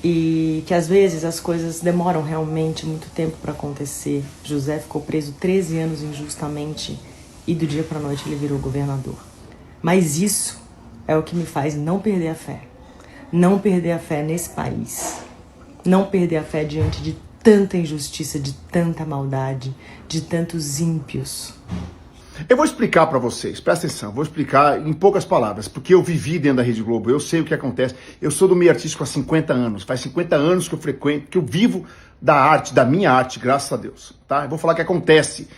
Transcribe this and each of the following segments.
e que às vezes as coisas demoram realmente muito tempo para acontecer. José ficou preso 13 anos injustamente e do dia para noite ele virou governador. Mas isso é o que me faz não perder a fé. Não perder a fé nesse país. Não perder a fé diante de tanta injustiça, de tanta maldade, de tantos ímpios. Eu vou explicar para vocês, presta atenção, vou explicar em poucas palavras, porque eu vivi dentro da Rede Globo, eu sei o que acontece, eu sou do meio artístico há 50 anos, faz 50 anos que eu frequento, que eu vivo da arte, da minha arte, graças a Deus, tá? Eu vou falar o que acontece.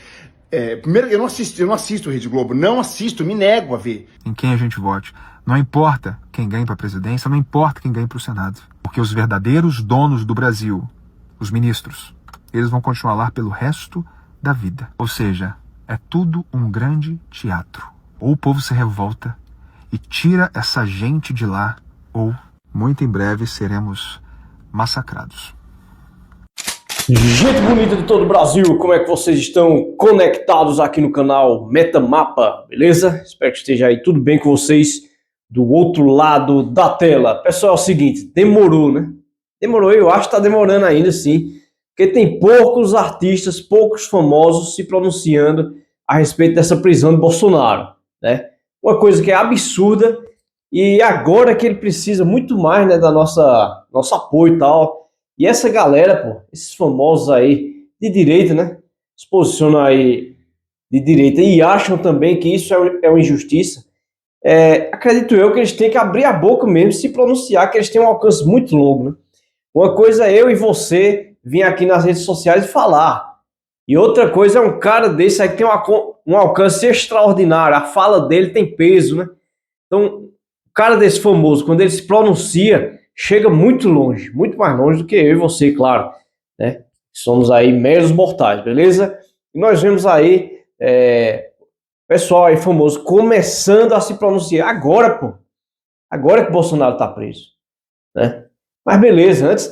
Primeiro, eu não assisto Rede Globo, não assisto, me nego a ver. Em quem a gente vote. Não importa quem ganhe para a presidência, não importa quem ganhe para o Senado. Porque os verdadeiros donos do Brasil, os ministros, eles vão continuar lá pelo resto da vida. Ou seja, é tudo um grande teatro. Ou o povo se revolta e tira essa gente de lá, ou muito em breve seremos massacrados. Gente bonita de todo o Brasil, como é que vocês estão conectados aqui no canal Metamapa, beleza? Espero que esteja aí tudo bem com vocês do outro lado da tela. Pessoal, é o seguinte, demorou, né? Demorou, eu acho que tá demorando ainda sim, porque tem poucos artistas, poucos famosos se pronunciando a respeito dessa prisão de Bolsonaro, né? Uma coisa que é absurda e agora que ele precisa muito mais, né, da nosso apoio e tal. E essa galera, pô, esses famosos aí de direita, né, se posicionam aí de direita e acham também que isso é uma injustiça. Acredito eu que eles têm que abrir a boca mesmo, se pronunciar, que eles têm um alcance muito longo, né? Uma coisa é eu e você vir aqui nas redes sociais e falar. E outra coisa é um cara desse aí que tem um alcance extraordinário. A fala dele tem peso, né? Então, o cara desse famoso, quando ele se pronuncia, chega muito longe, muito mais longe do que eu e você, claro, né? Somos aí meros mortais, beleza? E nós vemos aí pessoal aí famoso começando a se pronunciar agora, pô. Agora que o Bolsonaro tá preso, né? Mas beleza, antes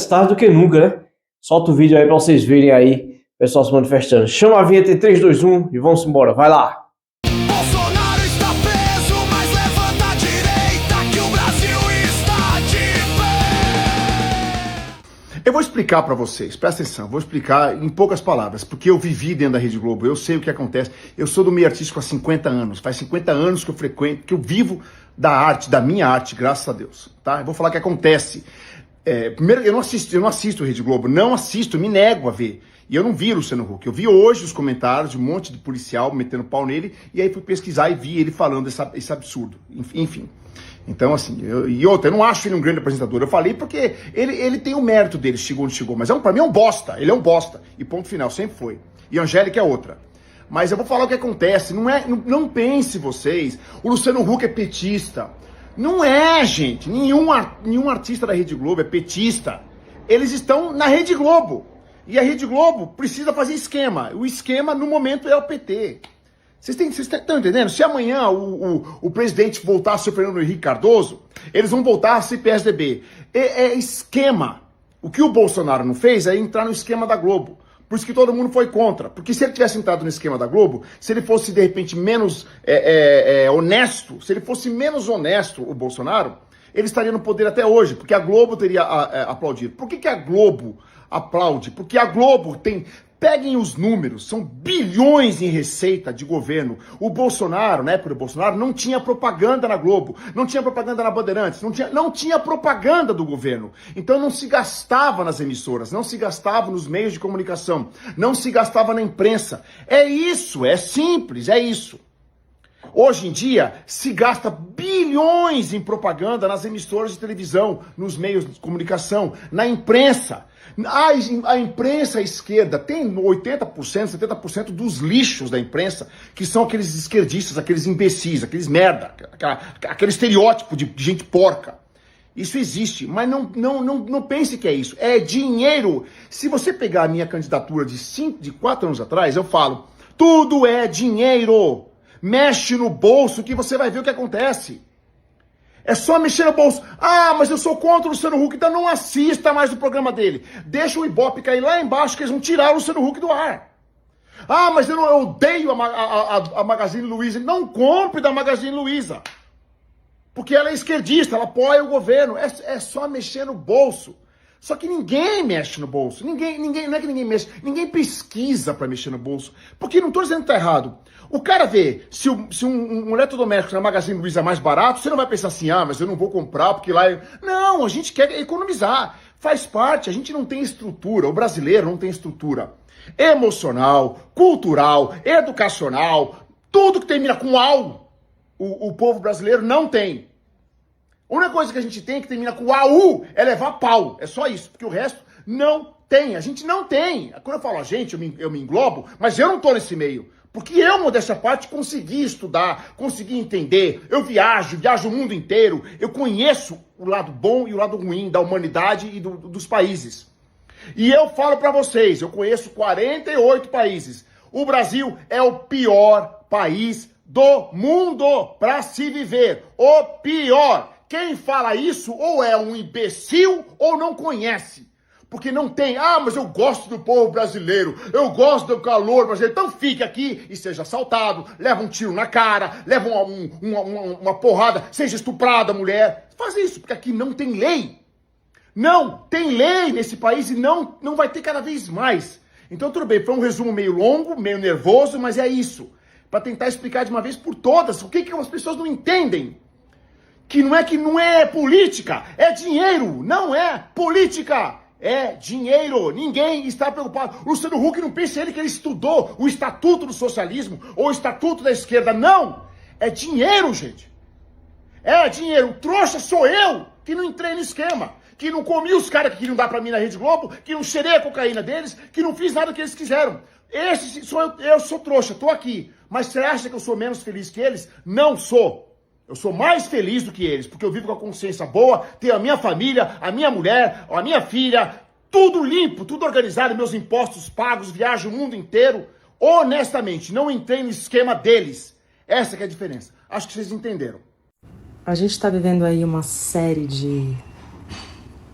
tarde do que nunca, né? Solta o vídeo aí pra vocês verem aí o pessoal se manifestando. Chama a vinheta em 3, 2, 1 e vamos embora, vai lá. Bolsonaro está preso, mas levanta a direita que o Brasil está de pé. Eu vou explicar para vocês, presta atenção, vou explicar em poucas palavras, porque eu vivi dentro da Rede Globo, eu sei o que acontece, eu sou do meio artístico há 50 anos, faz 50 anos que eu frequento, que eu vivo da arte, da minha arte, graças a Deus, tá? Eu vou falar o que acontece. Primeiro, eu não assisto Rede Globo, não assisto, me nego a ver. E eu não vi Luciano Huck, eu vi hoje os comentários de um monte de policial metendo pau nele, e aí fui pesquisar e vi ele falando esse absurdo, enfim. Então, assim, eu não acho ele um grande apresentador, eu falei porque ele tem o mérito dele, chegou onde chegou, mas pra mim é um bosta, ele é um bosta, e ponto final, sempre foi. E a Angélica é outra. Mas eu vou falar o que acontece, não pense vocês, o Luciano Huck é petista. Não é, gente, nenhum artista da Rede Globo é petista. Eles estão na Rede Globo. E a Rede Globo precisa fazer esquema. O esquema, no momento, é o PT. Vocês estão entendendo? Se amanhã o presidente voltar a ser Fernando Henrique Cardoso, eles vão voltar a ser PSDB. É esquema. O que o Bolsonaro não fez é entrar no esquema da Globo. Por isso que todo mundo foi contra. Porque se ele tivesse entrado no esquema da Globo, se ele fosse, de repente, menos honesto, se ele fosse menos honesto, o Bolsonaro, ele estaria no poder até hoje, porque a Globo teria aplaudido. Por que a Globo aplaude? Porque a Globo tem... Peguem os números, são bilhões em receita de governo. O Bolsonaro, na época do Bolsonaro, não tinha propaganda na Globo, não tinha propaganda na Bandeirantes, não tinha propaganda do governo. Então não se gastava nas emissoras, não se gastava nos meios de comunicação, não se gastava na imprensa. É isso, é simples, é isso. Hoje em dia, se gasta bilhões em propaganda nas emissoras de televisão, nos meios de comunicação, na imprensa. A imprensa à esquerda tem 80%, 70% dos lixos da imprensa, que são aqueles esquerdistas, aqueles imbecis, aqueles merda, aquele estereótipo de gente porca. Isso existe, mas não pense que é isso. É dinheiro. Se você pegar a minha candidatura de 4 anos atrás, eu falo, tudo é dinheiro. Mexe no bolso que você vai ver o que acontece. É só mexer no bolso. Ah, mas eu sou contra o Luciano Huck, então não assista mais o programa dele. Deixa o Ibope cair lá embaixo que eles vão tirar o Luciano Huck do ar. Ah, mas eu odeio a Magazine Luiza. Não compre da Magazine Luiza. Porque ela é esquerdista, ela apoia o governo. É só mexer no bolso. Só que ninguém mexe no bolso. Ninguém, não é que ninguém mexe. Ninguém pesquisa para mexer no bolso. Porque não estou dizendo que tá errado. O cara vê, se um eletrodoméstico na Magazine Luiza é mais barato, você não vai pensar assim, mas eu não vou comprar porque lá... Não, a gente quer economizar. Faz parte, a gente não tem estrutura. O brasileiro não tem estrutura emocional, cultural, educacional, tudo que termina com AU, o povo brasileiro não tem. A única coisa que a gente tem que termina com AU é levar pau. É só isso, porque o resto não tem. A gente não tem. Quando eu falo a gente, eu me englobo, mas eu não tô nesse meio. Porque eu, modéstia à parte, consegui estudar, consegui entender. Eu viajo o mundo inteiro. Eu conheço o lado bom e o lado ruim da humanidade e dos países. E eu falo pra vocês, eu conheço 48 países. O Brasil é o pior país do mundo pra se viver. O pior. Quem fala isso ou é um imbecil ou não conhece. Porque não tem, mas eu gosto do povo brasileiro, eu gosto do calor brasileiro. Então fique aqui e seja assaltado, leva um tiro na cara, leva uma porrada, seja estuprada a mulher. Faz isso, porque aqui não tem lei. Não tem lei nesse país e não vai ter cada vez mais. Então tudo bem, foi um resumo meio longo, meio nervoso, mas é isso. Para tentar explicar de uma vez por todas o que as pessoas não entendem. Que não é política, é dinheiro, não é política, é dinheiro. Ninguém está preocupado. Luciano Huck não pensa que ele estudou o Estatuto do Socialismo ou o Estatuto da Esquerda, não. É dinheiro, gente. É dinheiro. O trouxa sou eu que não entrei no esquema, que não comi os caras que queriam dar pra mim na Rede Globo, que não cheirei a cocaína deles, que não fiz nada que eles quiseram. Eu sou trouxa, tô aqui. Mas você acha que eu sou menos feliz que eles? Não sou. Eu sou mais feliz do que eles, porque eu vivo com a consciência boa, tenho a minha família, a minha mulher, a minha filha, tudo limpo, tudo organizado, meus impostos pagos, viajo o mundo inteiro. Honestamente, não entrei no esquema deles. Essa que é a diferença. Acho que vocês entenderam. A gente tá vivendo aí uma série de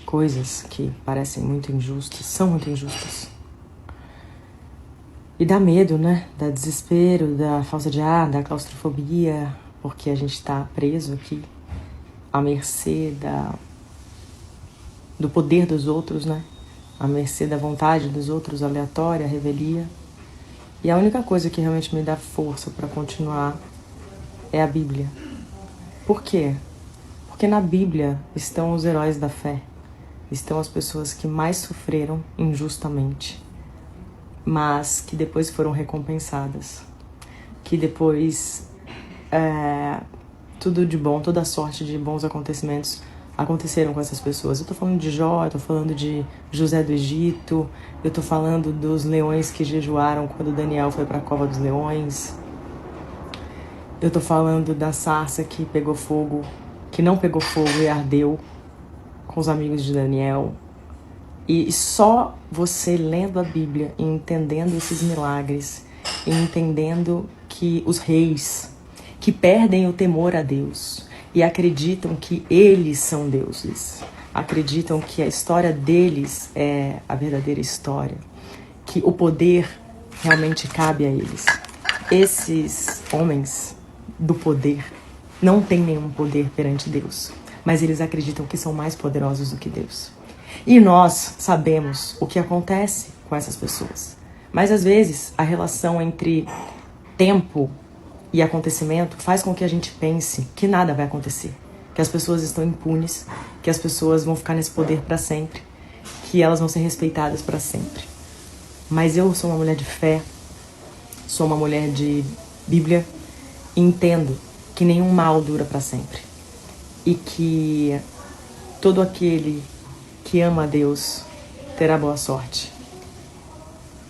coisas que parecem muito injustas, são muito injustas. E dá medo, né? Dá desespero, dá falta de ar, dá claustrofobia, porque a gente está preso aqui à mercê do poder dos outros, né? À mercê da vontade dos outros, aleatória, revelia. E a única coisa que realmente me dá força para continuar é a Bíblia. Por quê? Porque na Bíblia estão os heróis da fé, estão as pessoas que mais sofreram injustamente, mas que depois foram recompensadas, que depois tudo de bom, toda sorte de bons acontecimentos aconteceram com essas pessoas. Eu tô falando de Jó, eu tô falando de José do Egito, eu tô falando dos leões que jejuaram quando Daniel foi para a cova dos leões. Eu tô falando da sarça que pegou fogo, que não pegou fogo e ardeu com os amigos de Daniel. E só você lendo a Bíblia e entendendo esses milagres, e entendendo que os reis que perdem o temor a Deus e acreditam que eles são deuses, acreditam que a história deles é a verdadeira história, que o poder realmente cabe a eles. Esses homens do poder não têm nenhum poder perante Deus, mas eles acreditam que são mais poderosos do que Deus. E nós sabemos o que acontece com essas pessoas. Mas às vezes a relação entre tempo e acontecimento faz com que a gente pense que nada vai acontecer, que as pessoas estão impunes, que as pessoas vão ficar nesse poder para sempre, que elas vão ser respeitadas para sempre. Mas eu sou uma mulher de fé, sou uma mulher de Bíblia, e entendo que nenhum mal dura para sempre e que todo aquele que ama a Deus terá boa sorte.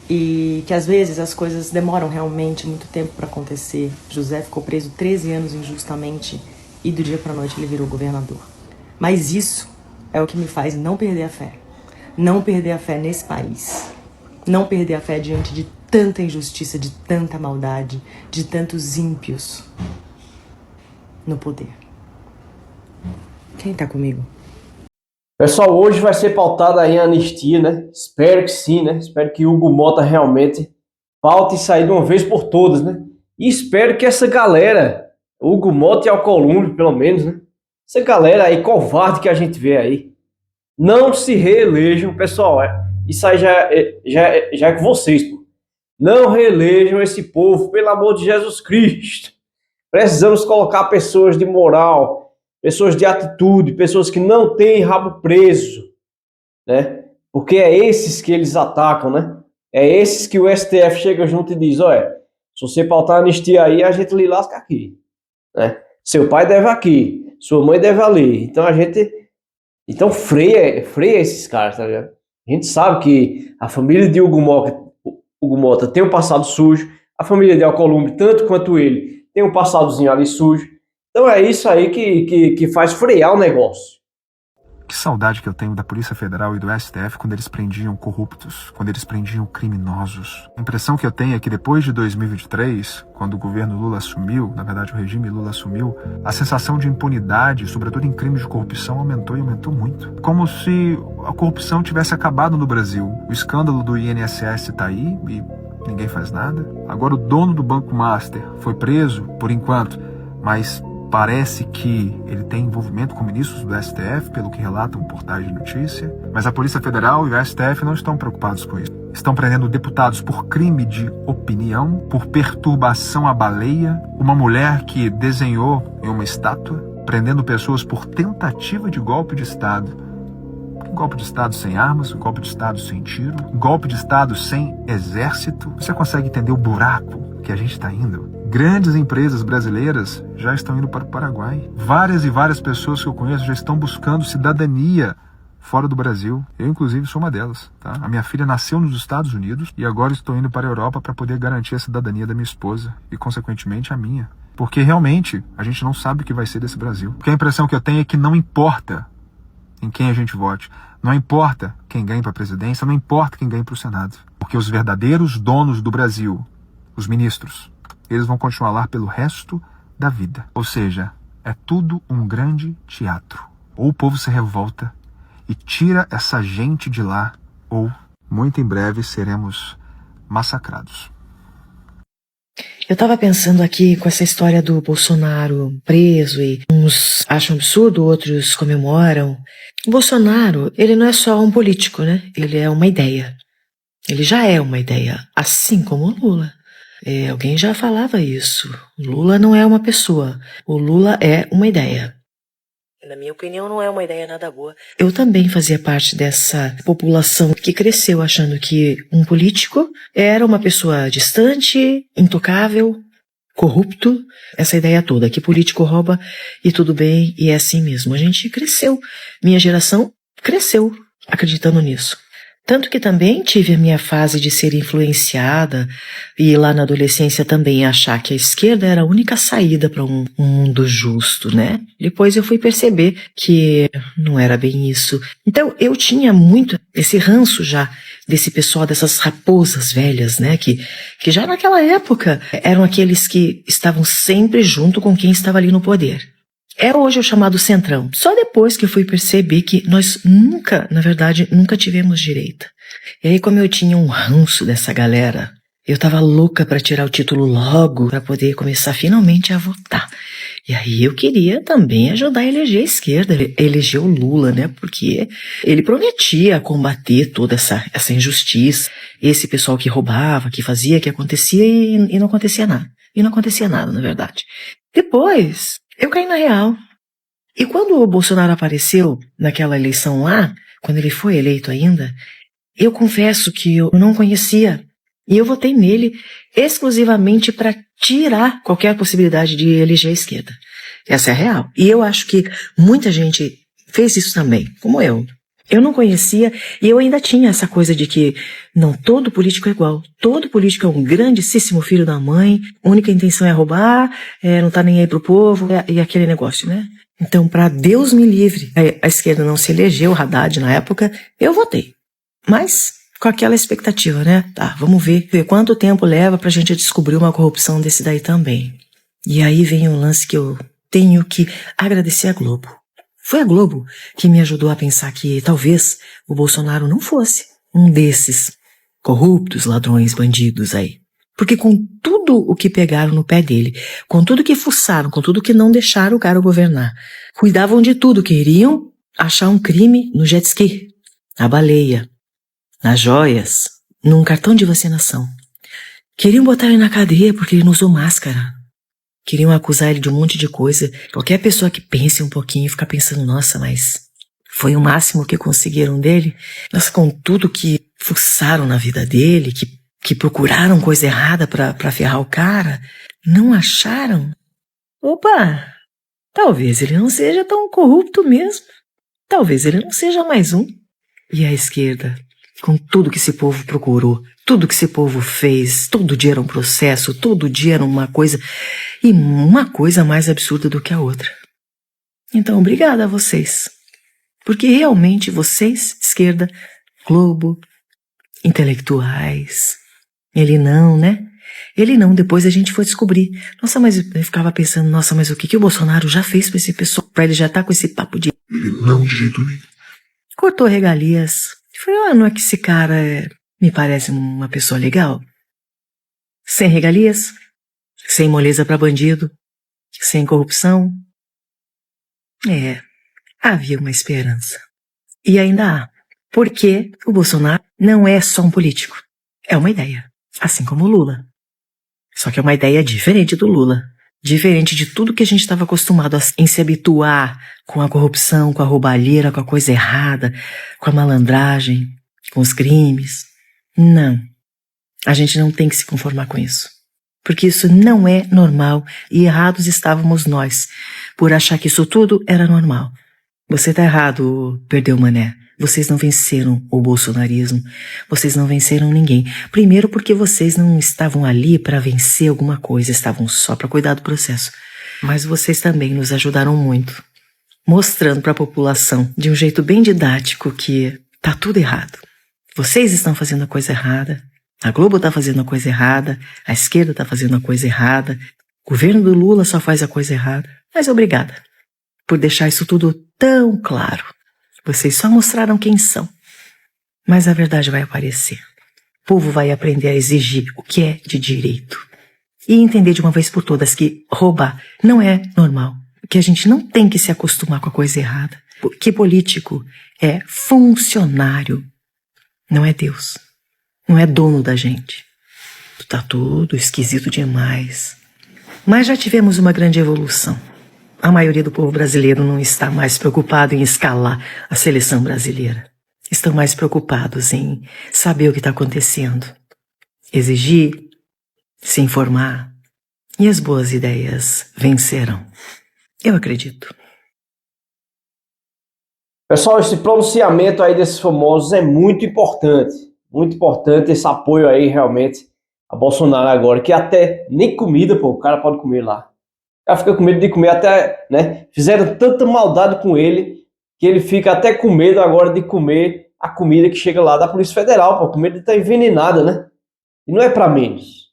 E que às vezes as coisas demoram realmente muito tempo para acontecer. José ficou preso 13 anos injustamente e do dia para a noite ele virou governador. Mas isso é o que me faz não perder a fé. Não perder a fé nesse país. Não perder a fé diante de tanta injustiça, de tanta maldade, de tantos ímpios no poder. Quem tá comigo? Pessoal, hoje vai ser pautada aí a anistia, né? Espero que sim, né? Espero que Hugo Mota realmente paute e sair de uma vez por todas, né? E espero que essa galera, Hugo Mota e Alcolumbre, pelo menos, né? essa galera aí covarde que a gente vê aí, não se reelejam, pessoal. Isso aí já é com vocês, pô. Não reelejam esse povo, pelo amor de Jesus Cristo. Precisamos colocar pessoas de moral, pessoas de atitude, pessoas que não têm rabo preso, né? Porque é esses que eles atacam, né? É esses que o STF chega junto e diz, olha, se você pautar anistia aí, a gente lhe lasca aqui, né? Seu pai deve aqui, sua mãe deve ali. Então freia esses caras, tá ligado? A gente sabe que a família de Hugo Mota tem um passado sujo, a família de Alcolumbre, tanto quanto ele, tem um passadozinho ali sujo. Então é isso aí que faz frear o negócio. Que saudade que eu tenho da Polícia Federal e do STF quando eles prendiam corruptos, quando eles prendiam criminosos. A impressão que eu tenho é que depois de 2023, quando o governo Lula assumiu, na verdade o regime Lula assumiu, a sensação de impunidade, sobretudo em crimes de corrupção, aumentou e aumentou muito. Como se a corrupção tivesse acabado no Brasil. O escândalo do INSS está aí e ninguém faz nada. Agora o dono do Banco Master foi preso, por enquanto, mas parece que ele tem envolvimento com ministros do STF, pelo que relatam portais de notícia. Mas a Polícia Federal e o STF não estão preocupados com isso. Estão prendendo deputados por crime de opinião, por perturbação à baleia, uma mulher que desenhou em uma estátua, prendendo pessoas por tentativa de golpe de Estado. Golpe de Estado sem armas, golpe de Estado sem tiro, golpe de Estado sem exército. Você consegue entender o buraco que a gente está indo? Grandes empresas brasileiras já estão indo para o Paraguai. Várias e várias pessoas que eu conheço já estão buscando cidadania fora do Brasil. Eu, inclusive, sou uma delas. Tá? A minha filha nasceu nos Estados Unidos e agora estou indo para a Europa para poder garantir a cidadania da minha esposa e, consequentemente, a minha. Porque, realmente, a gente não sabe o que vai ser desse Brasil. Porque a impressão que eu tenho é que não importa em quem a gente vote. Não importa quem ganhe para a presidência, não importa quem ganhe para o Senado. Porque os verdadeiros donos do Brasil, os ministros, eles vão continuar lá pelo resto da vida. Ou seja, é tudo um grande teatro. Ou o povo se revolta e tira essa gente de lá, ou, muito em breve, seremos massacrados. Eu tava pensando aqui com essa história do Bolsonaro preso e uns acham absurdo, outros comemoram. O Bolsonaro, ele não é só um político, né? Ele é uma ideia. Ele já é uma ideia, assim como o Lula. Alguém já falava isso. O Lula não é uma pessoa. O Lula é uma ideia. Na minha opinião, não é uma ideia nada boa. Eu também fazia parte dessa população que cresceu achando que um político era uma pessoa distante, intocável, corrupto. Essa ideia toda, que político rouba e tudo bem, e é assim mesmo. A gente cresceu. Minha geração cresceu acreditando nisso. Tanto que também tive a minha fase de ser influenciada e lá na adolescência também achar que a esquerda era a única saída para um mundo justo, né? Depois eu fui perceber que não era bem isso. Então eu tinha muito esse ranço já desse pessoal, dessas raposas velhas, né? Que já naquela época eram aqueles que estavam sempre junto com quem estava ali no poder. É hoje o chamado centrão. Só depois que eu fui perceber que nós nunca tivemos direita. E aí, como eu tinha um ranço dessa galera, eu tava louca pra tirar o título logo, pra poder começar finalmente a votar. E aí eu queria também ajudar a eleger a esquerda, eleger o Lula, né? Porque ele prometia combater toda essa injustiça, esse pessoal que roubava, que fazia, que acontecia e não acontecia nada. E não acontecia nada, na verdade. Depois, eu caí na real. E quando o Bolsonaro apareceu naquela eleição lá, quando ele foi eleito ainda, eu confesso que eu não conhecia. E eu votei nele exclusivamente para tirar qualquer possibilidade de eleger a esquerda. Essa é a real. E eu acho que muita gente fez isso também, como eu. Eu não conhecia e eu ainda tinha essa coisa de que não, todo político é igual. Todo político é um grandíssimo filho da mãe, a única intenção é roubar, não tá nem aí pro povo, e aquele negócio, né? Então, para Deus me livre, a esquerda não se elegeu, o Haddad na época, eu votei. Mas com aquela expectativa, né? Tá, vamos ver quanto tempo leva pra gente descobrir uma corrupção desse daí também. E aí vem um lance que eu tenho que agradecer a Globo. Foi a Globo que me ajudou a pensar que talvez o Bolsonaro não fosse um desses corruptos, ladrões, bandidos aí. Porque com tudo o que pegaram no pé dele, com tudo que fuçaram, com tudo que não deixaram o cara governar, cuidavam de tudo, queriam achar um crime no jet ski, na baleia, nas joias, num cartão de vacinação. Queriam botar ele na cadeia porque ele não usou máscara. Queriam acusar ele de um monte de coisa. Qualquer pessoa que pense um pouquinho fica pensando, nossa, mas foi o máximo que conseguiram dele? Nossa, com tudo que fuçaram na vida dele, que procuraram coisa errada pra ferrar o cara, não acharam? Opa, talvez ele não seja tão corrupto mesmo. Talvez ele não seja mais um. E a esquerda, com tudo que esse povo procurou, tudo que esse povo fez, todo dia era um processo, todo dia era uma coisa, e uma coisa mais absurda do que a outra. Então, obrigada a vocês. Porque realmente vocês, esquerda, Globo, intelectuais, ele não, né? Ele não, depois a gente foi descobrir. Nossa, mas eu ficava pensando, nossa, mas o que o Bolsonaro já fez pra esse pessoal, pra ele já tá com esse papo de... Não, de jeito nenhum. Cortou regalias. Falei, não é que esse cara me parece uma pessoa legal? Sem regalias, sem moleza pra bandido, sem corrupção. Havia uma esperança. E ainda há. Porque o Bolsonaro não é só um político. É uma ideia. Assim como o Lula. Só que é uma ideia diferente do Lula. Diferente de tudo que a gente estava acostumado em se habituar com a corrupção, com a roubalheira, com a coisa errada, com a malandragem, com os crimes. Não. A gente não tem que se conformar com isso. Porque isso não é normal e errados estávamos nós por achar que isso tudo era normal. Você tá errado, Perdeu Mané. Vocês não venceram o bolsonarismo. Vocês não venceram ninguém. Primeiro porque vocês não estavam ali para vencer alguma coisa, estavam só para cuidar do processo. Mas vocês também nos ajudaram muito, mostrando para a população, de um jeito bem didático, que tá tudo errado. Vocês estão fazendo a coisa errada, a Globo tá fazendo a coisa errada, a esquerda tá fazendo a coisa errada, o governo do Lula só faz a coisa errada. Mas obrigada por deixar isso tudo tão claro. Vocês só mostraram quem são. Mas a verdade vai aparecer. O povo vai aprender a exigir o que é de direito. E entender de uma vez por todas que roubar não é normal. Que a gente não tem que se acostumar com a coisa errada. Que político é funcionário. Não é Deus. Não é dono da gente. Tá tudo esquisito demais. Mas já tivemos uma grande evolução. A maioria do povo brasileiro não está mais preocupado em escalar a seleção brasileira. Estão mais preocupados em saber o que está acontecendo, exigir, se informar, e as boas ideias vencerão. Eu acredito. Pessoal, esse pronunciamento aí desses famosos é muito importante. Muito importante esse apoio aí realmente a Bolsonaro agora, que até nem comida, pô, o cara pode comer lá. O cara fica com medo de comer até, né? Fizeram tanta maldade com ele que ele fica até com medo agora de comer a comida que chega lá da Polícia Federal, pô, com medo de estar envenenada, né? E não é pra menos.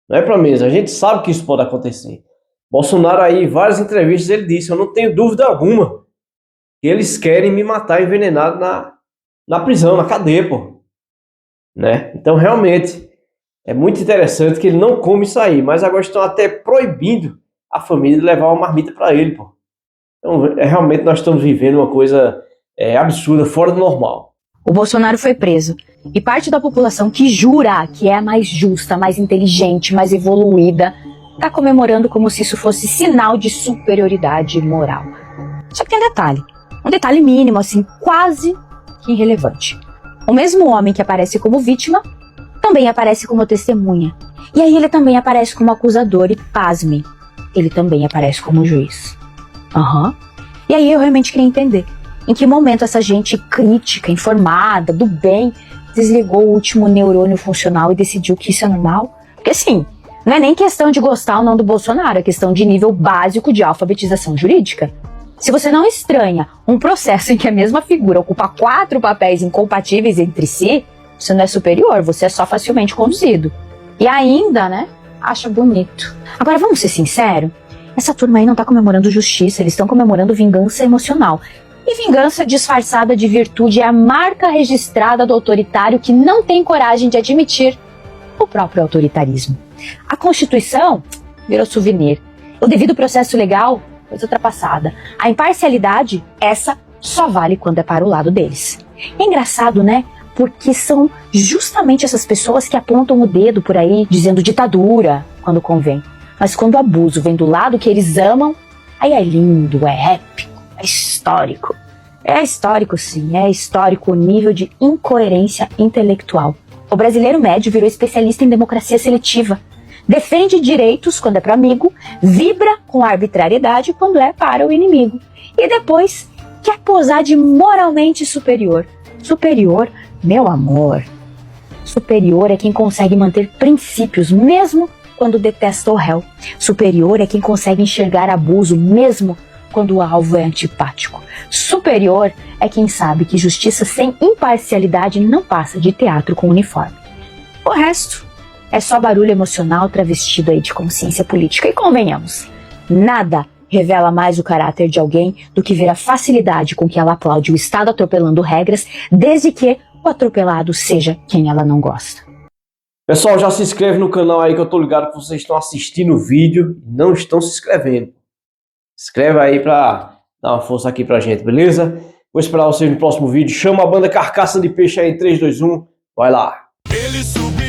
Não é pra menos. A gente sabe que isso pode acontecer. Bolsonaro aí, em várias entrevistas, ele disse, eu não tenho dúvida alguma, que eles querem me matar envenenado na prisão, na cadeia, pô. Né? Então, realmente, é muito interessante que ele não come isso aí, mas agora estão até proibindo a família de levar uma marmita para ele, pô. Então, realmente nós estamos vivendo uma coisa absurda, fora do normal. O Bolsonaro foi preso e parte da população que jura que é a mais justa, mais inteligente, mais evoluída, está comemorando como se isso fosse sinal de superioridade moral. Só que tem um detalhe mínimo, assim, quase que irrelevante. O mesmo homem que aparece como vítima também aparece como testemunha. E aí ele também aparece como acusador e, pasme, ele também aparece como juiz. E aí eu realmente queria entender em que momento essa gente crítica, informada, do bem, desligou o último neurônio funcional e decidiu que isso é normal. Porque assim, não é nem questão de gostar ou não do Bolsonaro, é questão de nível básico de alfabetização jurídica. Se você não estranha um processo em que a mesma figura ocupa 4 papéis incompatíveis entre si, você não é superior, você é só facilmente conduzido. E ainda, né, acha bonito. Agora, vamos ser sinceros, essa turma aí não tá comemorando justiça, eles estão comemorando vingança emocional. E vingança disfarçada de virtude é a marca registrada do autoritário que não tem coragem de admitir o próprio autoritarismo. A Constituição virou souvenir. O devido processo legal, coisa ultrapassada. A imparcialidade, essa só vale quando é para o lado deles. É engraçado, né? Porque são justamente essas pessoas que apontam o dedo por aí, dizendo ditadura, quando convém. Mas quando o abuso vem do lado que eles amam, aí é lindo, é épico, é histórico. É histórico sim, é histórico o nível de incoerência intelectual. O brasileiro médio virou especialista em democracia seletiva. Defende direitos quando é para amigo, vibra com a arbitrariedade quando é para o inimigo. E depois quer posar de moralmente superior. Superior, meu amor. Superior é quem consegue manter princípios mesmo quando detesta o réu. Superior é quem consegue enxergar abuso mesmo quando o alvo é antipático. Superior é quem sabe que justiça sem imparcialidade não passa de teatro com uniforme. O resto é só barulho emocional travestido aí de consciência política. E convenhamos, nada revela mais o caráter de alguém do que ver a facilidade com que ela aplaude o Estado atropelando regras, desde que o atropelado seja quem ela não gosta. Pessoal, já se inscreve no canal aí que eu tô ligado que vocês estão assistindo o vídeo e não estão se inscrevendo. Se inscreve aí pra dar uma força aqui pra gente, beleza? Vou esperar vocês no próximo vídeo. Chama a banda Carcaça de Peixe aí em 3, 2, 1. Vai lá. Ele subiu